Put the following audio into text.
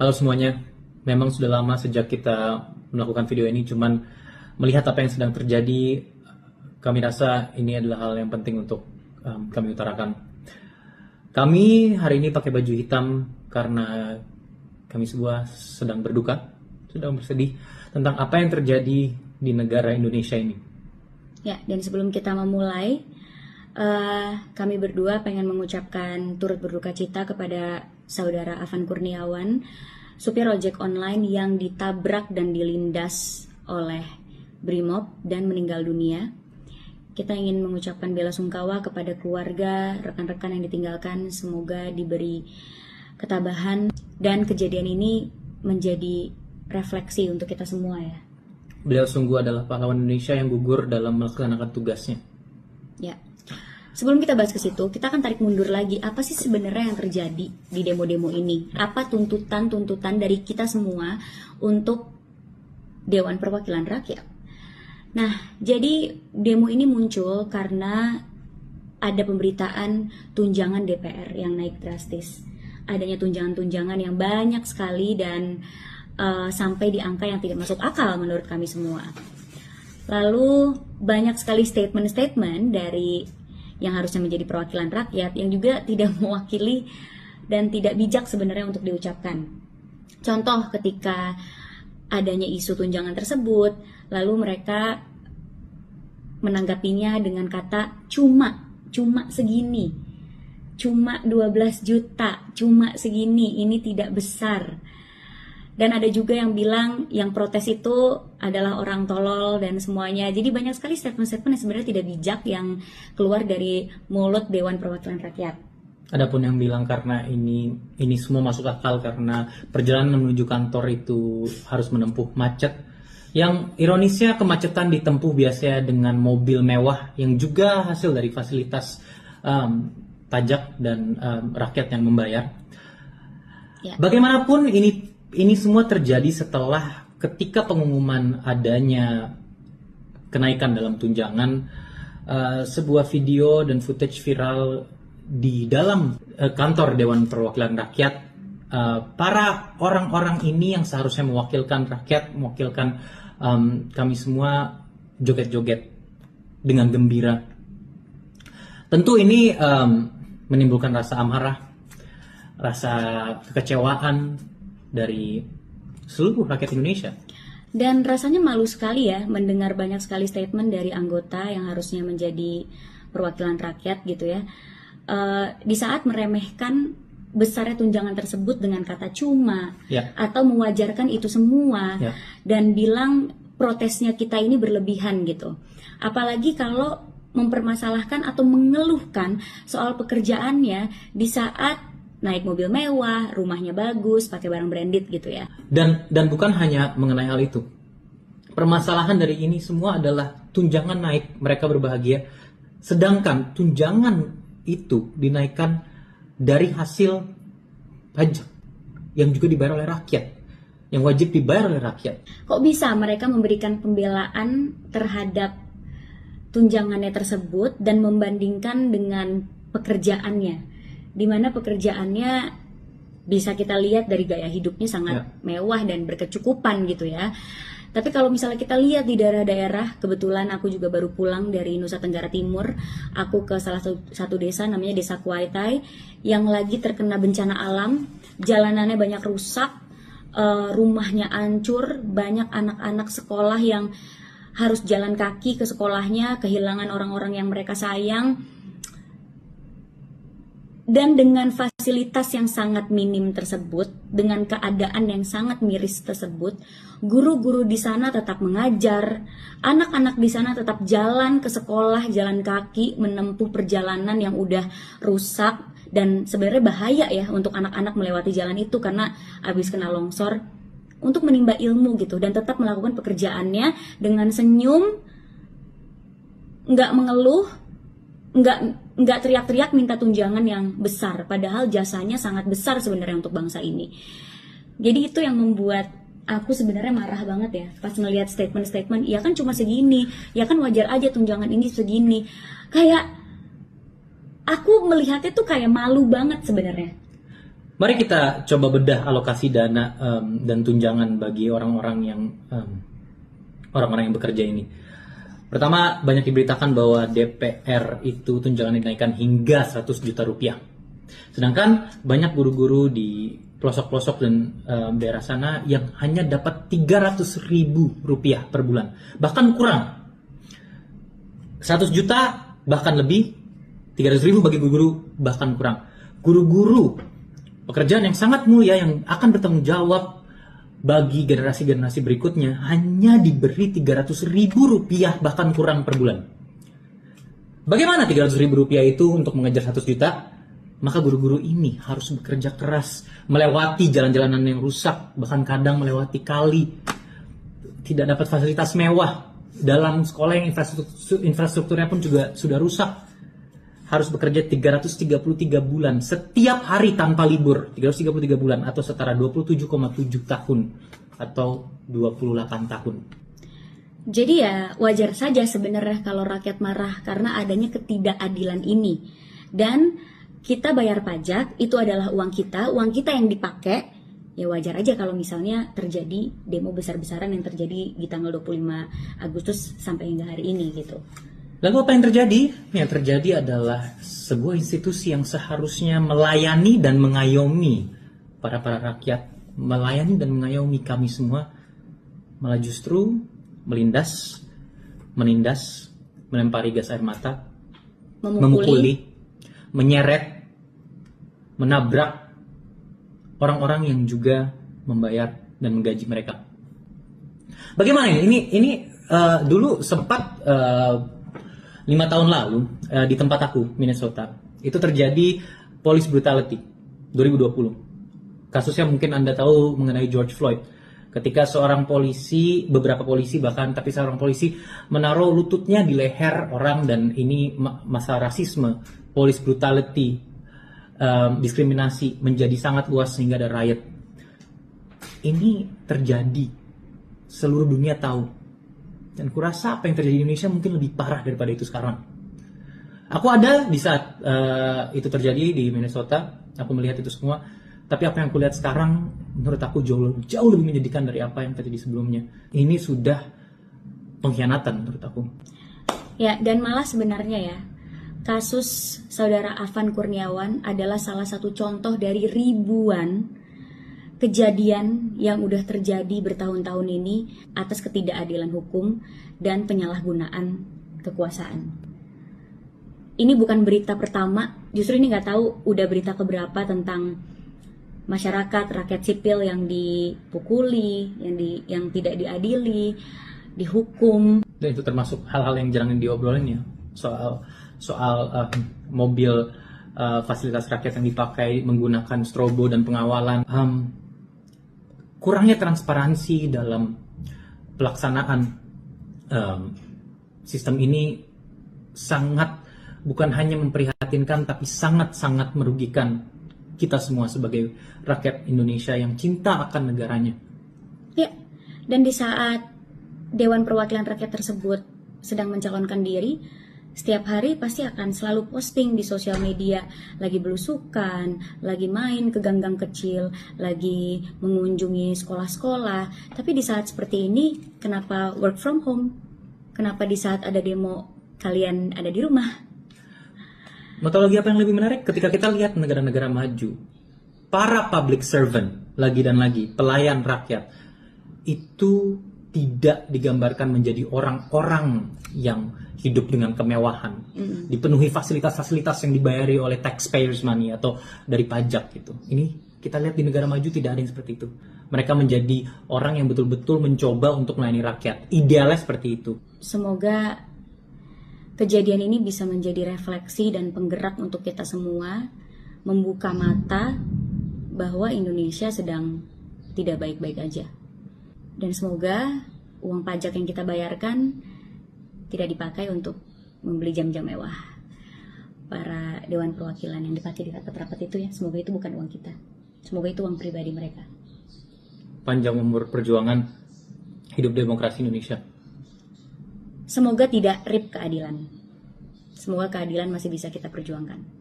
Halo semuanya, memang sudah lama sejak kita melakukan video ini, cuman melihat apa yang sedang terjadi, kami rasa ini adalah hal yang penting untuk kami utarakan. Kami hari ini pakai baju hitam karena kami semua sedang berduka, sedang bersedih tentang apa yang terjadi di negara Indonesia ini. Ya, dan sebelum kita memulai, kami berdua pengen mengucapkan turut berduka cita kepada saudara Afan Kurniawan, supir ojek online yang ditabrak dan dilindas oleh Brimob dan meninggal dunia. Kita ingin mengucapkan bela sungkawa kepada keluarga, rekan-rekan yang ditinggalkan, semoga diberi ketabahan dan kejadian ini menjadi refleksi untuk kita semua ya. Beliau sungguh adalah pahlawan Indonesia yang gugur dalam melaksanakan tugasnya. Ya. Sebelum kita bahas ke situ, kita akan tarik mundur lagi. Apa sih sebenarnya yang terjadi di demo-demo ini? Apa tuntutan-tuntutan dari kita semua untuk Dewan Perwakilan Rakyat? Nah, jadi demo ini muncul karena ada pemberitaan tunjangan DPR yang naik drastis. Adanya tunjangan-tunjangan yang banyak sekali dan sampai di angka yang tidak masuk akal menurut kami semua. Lalu banyak sekali statement-statement dari yang harusnya menjadi perwakilan rakyat yang juga tidak mewakili dan tidak bijak sebenarnya untuk diucapkan. Contoh ketika adanya isu tunjangan tersebut, lalu mereka menanggapinya dengan kata cuma segini, cuma 12 juta, cuma segini, ini tidak besar. Dan ada juga yang bilang yang protes itu adalah orang tolol dan semuanya. Jadi banyak sekali statement-statement yang sebenarnya tidak bijak yang keluar dari mulut Dewan Perwakilan Rakyat. Adapun yang bilang karena ini semua masuk akal karena perjalanan menuju kantor itu harus menempuh macet. Yang ironisnya kemacetan ditempuh biasanya dengan mobil mewah yang juga hasil dari fasilitas pajak dan rakyat yang membayar. Ya. Bagaimanapun ini semua terjadi setelah ketika pengumuman adanya kenaikan dalam tunjangan, sebuah video dan footage viral di dalam kantor Dewan Perwakilan Rakyat. Para orang-orang ini yang seharusnya mewakilkan rakyat, mewakilkan kami semua joget-joget dengan gembira. Tentu ini menimbulkan rasa amarah, rasa kekecewaan dari seluruh rakyat Indonesia. Dan rasanya malu sekali ya mendengar banyak sekali statement dari anggota yang harusnya menjadi perwakilan rakyat gitu ya. Di saat meremehkan besarnya tunjangan tersebut dengan kata cuma atau mewajarkan itu semua dan bilang protesnya kita ini berlebihan gitu. Apalagi kalau mempermasalahkan atau mengeluhkan soal pekerjaannya di saat naik mobil mewah, rumahnya bagus, pakai barang branded gitu ya. Dan bukan hanya mengenai hal itu. Permasalahan dari ini semua adalah tunjangan naik, mereka berbahagia. Sedangkan tunjangan itu dinaikkan dari hasil pajak yang juga dibayar oleh rakyat, yang wajib dibayar oleh rakyat. Kok bisa mereka memberikan pembelaan terhadap tunjangannya tersebut dan membandingkan dengan pekerjaannya? Di mana pekerjaannya bisa kita lihat dari gaya hidupnya sangat mewah dan berkecukupan gitu ya. Tapi kalau misalnya kita lihat di daerah-daerah, kebetulan aku juga baru pulang dari Nusa Tenggara Timur, aku ke salah satu desa namanya Desa Kuaitai yang lagi terkena bencana alam, jalanannya banyak rusak, rumahnya hancur, banyak anak-anak sekolah yang harus jalan kaki ke sekolahnya, kehilangan orang-orang yang mereka sayang. Dan dengan fasilitas yang sangat minim tersebut, dengan keadaan yang sangat miris tersebut, guru-guru di sana tetap mengajar, anak-anak di sana tetap jalan ke sekolah, jalan kaki, menempuh perjalanan yang udah rusak, dan sebenarnya bahaya ya untuk anak-anak melewati jalan itu karena habis kena longsor, untuk menimba ilmu gitu, dan tetap melakukan pekerjaannya dengan senyum, nggak mengeluh, nggak teriak-teriak minta tunjangan yang besar, padahal jasanya sangat besar sebenarnya untuk bangsa ini. Jadi itu yang membuat aku sebenarnya marah banget ya pas ngelihat statement-statement, ya kan cuma segini, ya kan wajar aja tunjangan ini segini. Kayak aku melihatnya tuh kayak malu banget sebenarnya. Mari kita coba bedah alokasi dana dan tunjangan bagi orang-orang yang bekerja ini. Pertama, banyak diberitakan bahwa DPR itu tunjangan dinaikkan hingga 100 juta rupiah. Sedangkan banyak guru-guru di pelosok-pelosok dan daerah sana yang hanya dapat 300 ribu rupiah per bulan. Bahkan kurang. 100 juta bahkan lebih, 300 ribu bagi guru-guru bahkan kurang. Guru-guru, pekerjaan yang sangat mulia yang akan bertanggung jawab bagi generasi-generasi berikutnya, hanya diberi 300 ribu rupiah bahkan kurang per bulan. Bagaimana 300 ribu rupiah itu untuk mengejar 100 juta? Maka guru-guru ini harus bekerja keras, melewati jalan-jalanan yang rusak, bahkan kadang melewati kali, tidak dapat fasilitas mewah. Dalam sekolah yang infrastrukturnya pun juga sudah rusak. Harus bekerja 333 bulan setiap hari tanpa libur. 333 bulan atau setara 27,7 tahun atau 28 tahun. Jadi ya wajar saja sebenarnya kalau rakyat marah karena adanya ketidakadilan ini. Dan kita bayar pajak, itu adalah uang kita yang dipakai. Ya wajar aja kalau misalnya terjadi demo besar-besaran yang terjadi di tanggal 25 Agustus sampai hingga hari ini gitu. Lalu apa yang terjadi? Yang terjadi adalah sebuah institusi yang seharusnya melayani dan mengayomi para rakyat, melayani dan mengayomi kami semua, malah justru menindas, melempari gas air mata, memukuli, menyeret, menabrak orang-orang yang juga membayar dan menggaji mereka. Bagaimana ini? Ini dulu sempat 5 tahun lalu di tempat aku, Minnesota, itu terjadi police brutality 2020. Kasusnya mungkin Anda tahu mengenai George Floyd. Ketika seorang polisi, beberapa polisi bahkan, tapi seorang polisi menaruh lututnya di leher orang, dan ini masalah rasisme, police brutality, diskriminasi menjadi sangat luas sehingga ada riot. Ini terjadi, seluruh dunia tahu. Dan kurasa apa yang terjadi di Indonesia mungkin lebih parah daripada itu sekarang. Aku ada di saat itu terjadi di Minnesota, aku melihat itu semua. Tapi apa yang aku lihat sekarang, menurut aku jauh lebih menyedihkan dari apa yang terjadi sebelumnya. Ini sudah pengkhianatan menurut aku. Ya, dan malah sebenarnya ya, kasus saudara Afan Kurniawan adalah salah satu contoh dari ribuan kejadian yang udah terjadi bertahun-tahun ini atas ketidakadilan hukum dan penyalahgunaan kekuasaan. Ini bukan berita pertama, justru ini nggak tahu udah berita keberapa tentang masyarakat, rakyat sipil yang dipukuli, yang tidak diadili, dihukum. Dan itu termasuk hal-hal yang jarang diobrolin ya, soal mobil fasilitas rakyat yang dipakai menggunakan strobo dan pengawalan. Kurangnya transparansi dalam pelaksanaan sistem ini sangat, bukan hanya memprihatinkan, tapi sangat-sangat merugikan kita semua sebagai rakyat Indonesia yang cinta akan negaranya. Ya, dan di saat Dewan Perwakilan Rakyat tersebut sedang mencalonkan diri, setiap hari pasti akan selalu posting di sosial media, lagi belusukan, lagi main ke gang-gang kecil, lagi mengunjungi sekolah-sekolah. Tapi di saat seperti ini, kenapa work from home? Kenapa di saat ada demo kalian ada di rumah? Mau tahu lagi apa yang lebih menarik? Ketika kita lihat negara-negara maju, para public servant, lagi dan lagi, pelayan rakyat, itu tidak digambarkan menjadi orang-orang yang hidup dengan kemewahan, dipenuhi fasilitas-fasilitas yang dibayari oleh taxpayers money atau dari pajak gitu. Ini kita lihat di negara maju tidak ada yang seperti itu. Mereka menjadi orang yang betul-betul mencoba untuk melayani rakyat. Idealnya seperti itu. Semoga kejadian ini bisa menjadi refleksi dan penggerak untuk kita semua, membuka mata bahwa Indonesia sedang tidak baik-baik aja. Dan semoga uang pajak yang kita bayarkan tidak dipakai untuk membeli jam-jam mewah para Dewan Perwakilan yang dipakai di rapat-rapat itu ya. Semoga itu bukan uang kita. Semoga itu uang pribadi mereka. Panjang umur perjuangan, hidup demokrasi Indonesia. Semoga tidak rip keadilan. Semoga keadilan masih bisa kita perjuangkan.